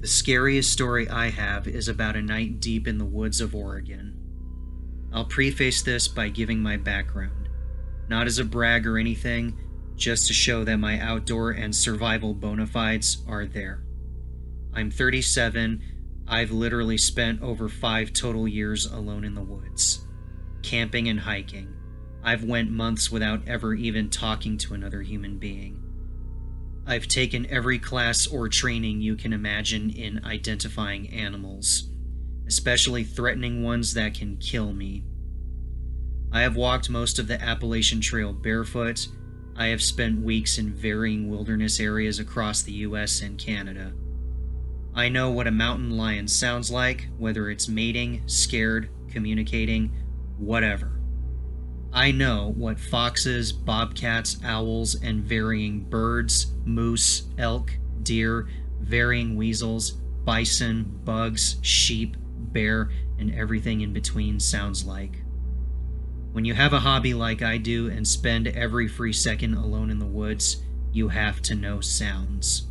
The scariest story I have is about a night deep in the woods of Oregon. I'll preface this by giving my background, not as a brag or anything, just to show that my outdoor and survival bona fides are there. I'm 37. I've literally spent over 5 total years alone in the woods, camping and hiking. I've went months without ever even talking to another human being. I've taken every class or training you can imagine in identifying animals, especially threatening ones that can kill me. I have walked most of the Appalachian Trail barefoot. I have spent weeks in varying wilderness areas across the US and Canada. I know what a mountain lion sounds like, whether it's mating, scared, communicating, whatever. I know what foxes, bobcats, owls, and varying birds, moose, elk, deer, varying weasels, bison, bugs, sheep, bear, and everything in between sounds like. When you have a hobby like I do and spend every free second alone in the woods, you have to know sounds.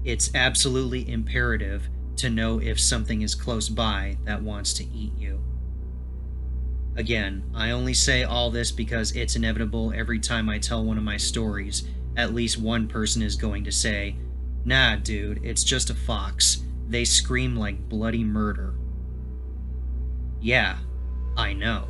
It's absolutely imperative to know if something is close by that wants to eat you. Again, I only say all this because it's inevitable every time I tell one of my stories, at least one person is going to say, "Nah, dude, it's just a fox. They scream like bloody murder." Yeah, I know.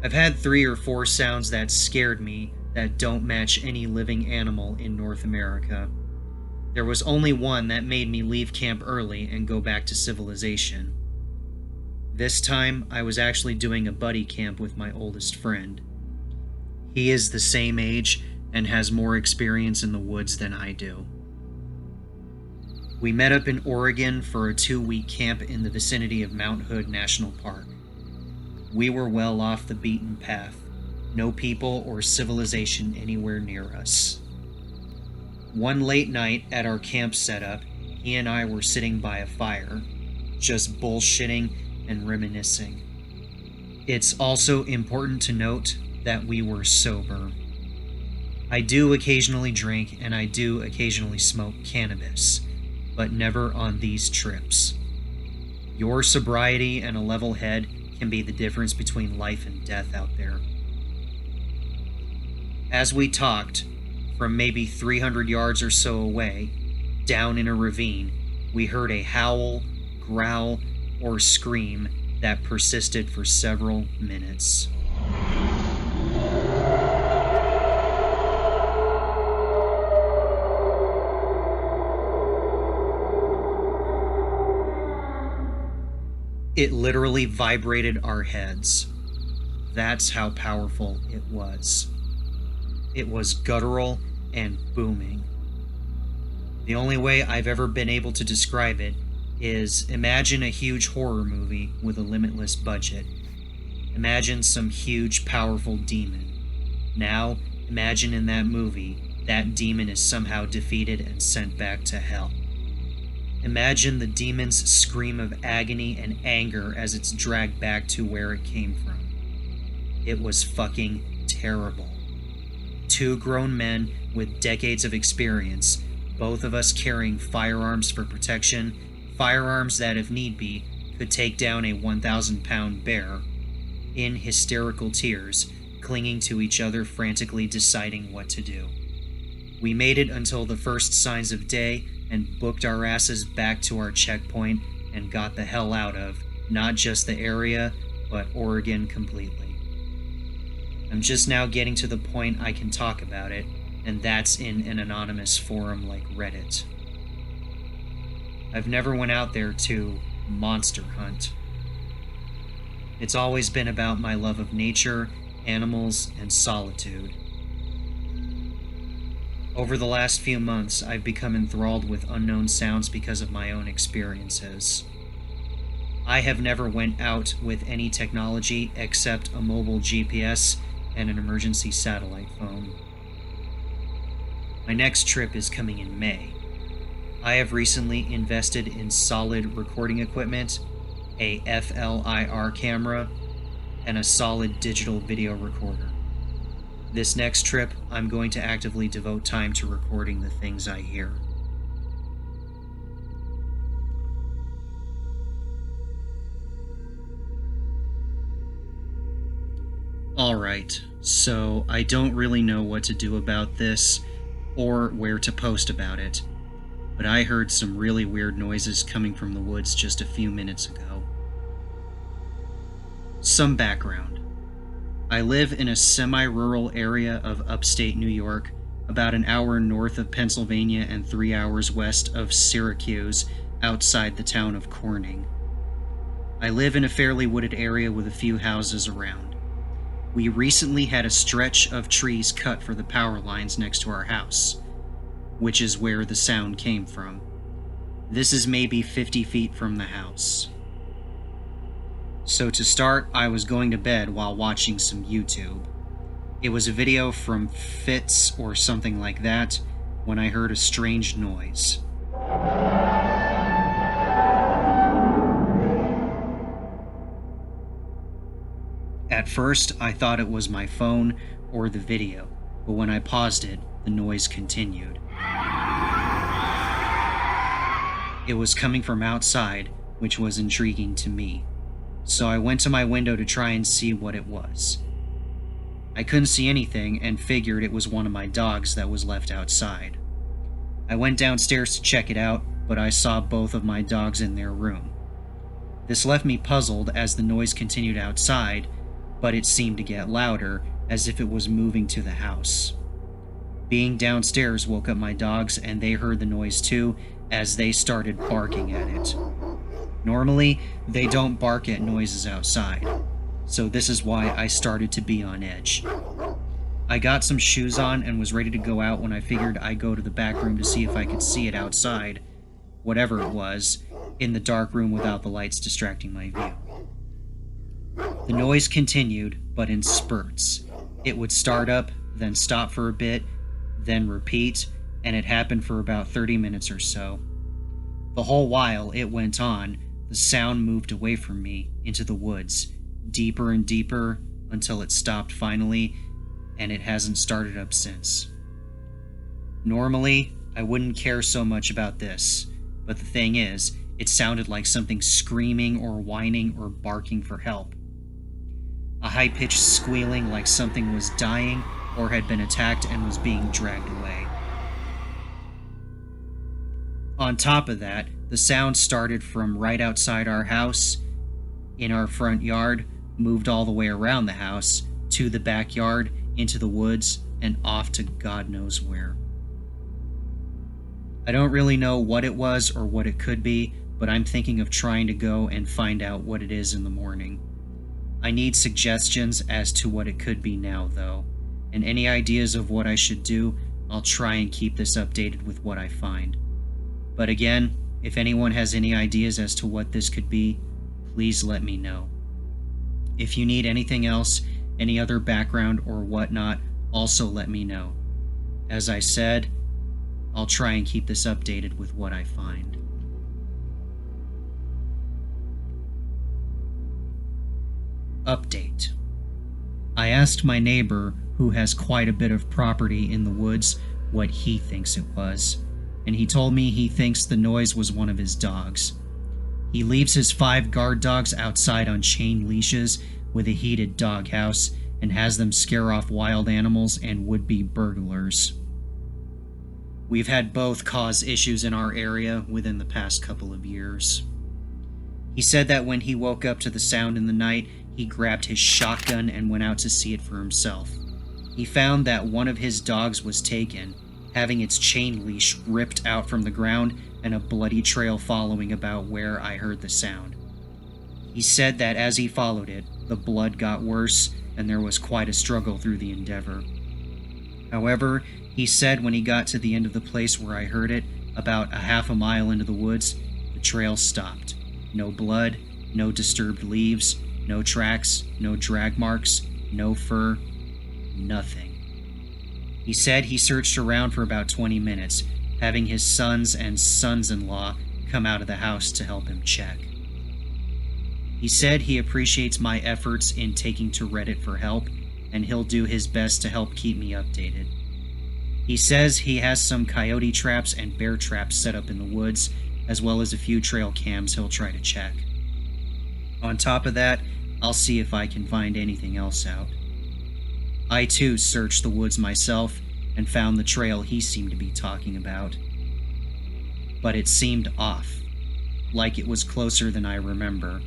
I've had 3 or 4 sounds that scared me that don't match any living animal in North America. There was only one that made me leave camp early and go back to civilization. This time, I was actually doing a buddy camp with my oldest friend. He is the same age and has more experience in the woods than I do. We met up in Oregon for a 2-week camp in the vicinity of Mount Hood National Park. We were well off the beaten path, no people or civilization anywhere near us. One late night at our camp setup, he and I were sitting by a fire, just bullshitting and reminiscing. It's also important to note that we were sober. I do occasionally drink and I do occasionally smoke cannabis, but never on these trips. Your sobriety and a level head can be the difference between life and death out there. As we talked, from maybe 300 yards or so away, down in a ravine, we heard a howl, growl, or scream that persisted for several minutes. It literally vibrated our heads. That's how powerful it was. It was guttural and booming. The only way I've ever been able to describe it is imagine a huge horror movie with a limitless budget. Imagine some huge, powerful demon. Now, imagine in that movie, that demon is somehow defeated and sent back to hell. Imagine the demon's scream of agony and anger as it's dragged back to where it came from. It was fucking terrible. 2 grown men with decades of experience, both of us carrying firearms for protection, firearms that, if need be, could take down a 1,000-pound bear, in hysterical tears, clinging to each other, frantically deciding what to do. We made it until the first signs of day and booked our asses back to our checkpoint and got the hell out of, not just the area, but Oregon completely. I'm just now getting to the point I can talk about it, and that's in an anonymous forum like Reddit. I've never went out there to monster hunt. It's always been about my love of nature, animals, and solitude. Over the last few months, I've become enthralled with unknown sounds because of my own experiences. I have never went out with any technology except a mobile GPS and an emergency satellite phone. My next trip is coming in May. I have recently invested in solid recording equipment, a FLIR camera, and a solid digital video recorder. This next trip, I'm going to actively devote time to recording the things I hear. Alright, so I don't really know what to do about this or where to post about it, but I heard some really weird noises coming from the woods just a few minutes ago. Some background. I live in a semi-rural area of upstate New York, about an hour north of Pennsylvania and 3 hours west of Syracuse, outside the town of Corning. I live in a fairly wooded area with a few houses around. We recently had a stretch of trees cut for the power lines next to our house, which is where the sound came from. This is maybe 50 feet from the house. So to start, I was going to bed while watching some YouTube. It was a video from Fitz or something like that when I heard a strange noise. At first, I thought it was my phone or the video, but when I paused it, the noise continued. It was coming from outside, which was intriguing to me, so I went to my window to try and see what it was. I couldn't see anything and figured it was one of my dogs that was left outside. I went downstairs to check it out, but I saw both of my dogs in their room. This left me puzzled as the noise continued outside, but it seemed to get louder, as if it was moving to the house. Being downstairs woke up my dogs, and they heard the noise too, as they started barking at it. Normally, they don't bark at noises outside, so this is why I started to be on edge. I got some shoes on and was ready to go out when I figured I'd go to the back room to see if I could see it outside, whatever it was, in the dark room without the lights distracting my view. The noise continued, but in spurts. It would start up, then stop for a bit, then repeat, and it happened for about 30 minutes or so. The whole while it went on, the sound moved away from me into the woods, deeper and deeper, until it stopped finally, and it hasn't started up since. Normally, I wouldn't care so much about this, but the thing is, it sounded like something screaming or whining or barking for help. A high-pitched squealing like something was dying or had been attacked and was being dragged away. On top of that, the sound started from right outside our house, in our front yard, moved all the way around the house, to the backyard, into the woods, and off to God knows where. I don't really know what it was or what it could be, but I'm thinking of trying to go and find out what it is in the morning. I need suggestions as to what it could be now, though, and any ideas of what I should do, I'll try and keep this updated with what I find. But again, if anyone has any ideas as to what this could be, please let me know. If you need anything else, any other background or whatnot, also let me know. As I said, I'll try and keep this updated with what I find. Update. I asked my neighbor, who has quite a bit of property in the woods, what he thinks it was, and he told me he thinks the noise was one of his dogs. He leaves his 5 guard dogs outside on chain leashes with a heated doghouse and has them scare off wild animals and would-be burglars. We've had both cause issues in our area within the past couple of years. He said that when he woke up to the sound in the night, he grabbed his shotgun and went out to see it for himself. He found that one of his dogs was taken, having its chain leash ripped out from the ground and a bloody trail following about where I heard the sound. He said that as he followed it, the blood got worse and there was quite a struggle through the endeavor. However, he said when he got to the end of the place where I heard it, about a half a mile into the woods, the trail stopped. No blood, no disturbed leaves, no tracks, no drag marks, no fur, nothing. He said he searched around for about 20 minutes, having his sons and sons-in-law come out of the house to help him check. He said he appreciates my efforts in taking to Reddit for help, and he'll do his best to help keep me updated. He says he has some coyote traps and bear traps set up in the woods, as well as a few trail cams he'll try to check. On top of that, I'll see if I can find anything else out. I too searched the woods myself and found the trail he seemed to be talking about. But it seemed off, like it was closer than I remember.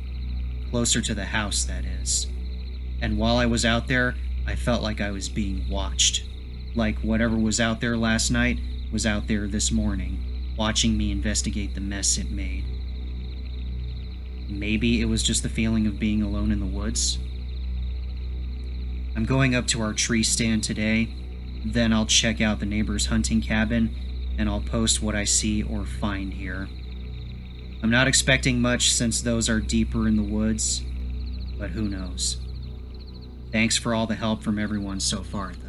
Closer to the house, that is. And while I was out there, I felt like I was being watched. Like whatever was out there last night was out there this morning, watching me investigate the mess it made. Maybe it was just the feeling of being alone in the woods. I'm going up to our tree stand today, then I'll check out the neighbor's hunting cabin, and I'll post what I see or find here. I'm not expecting much since those are deeper in the woods, but who knows. Thanks for all the help from everyone so far, though.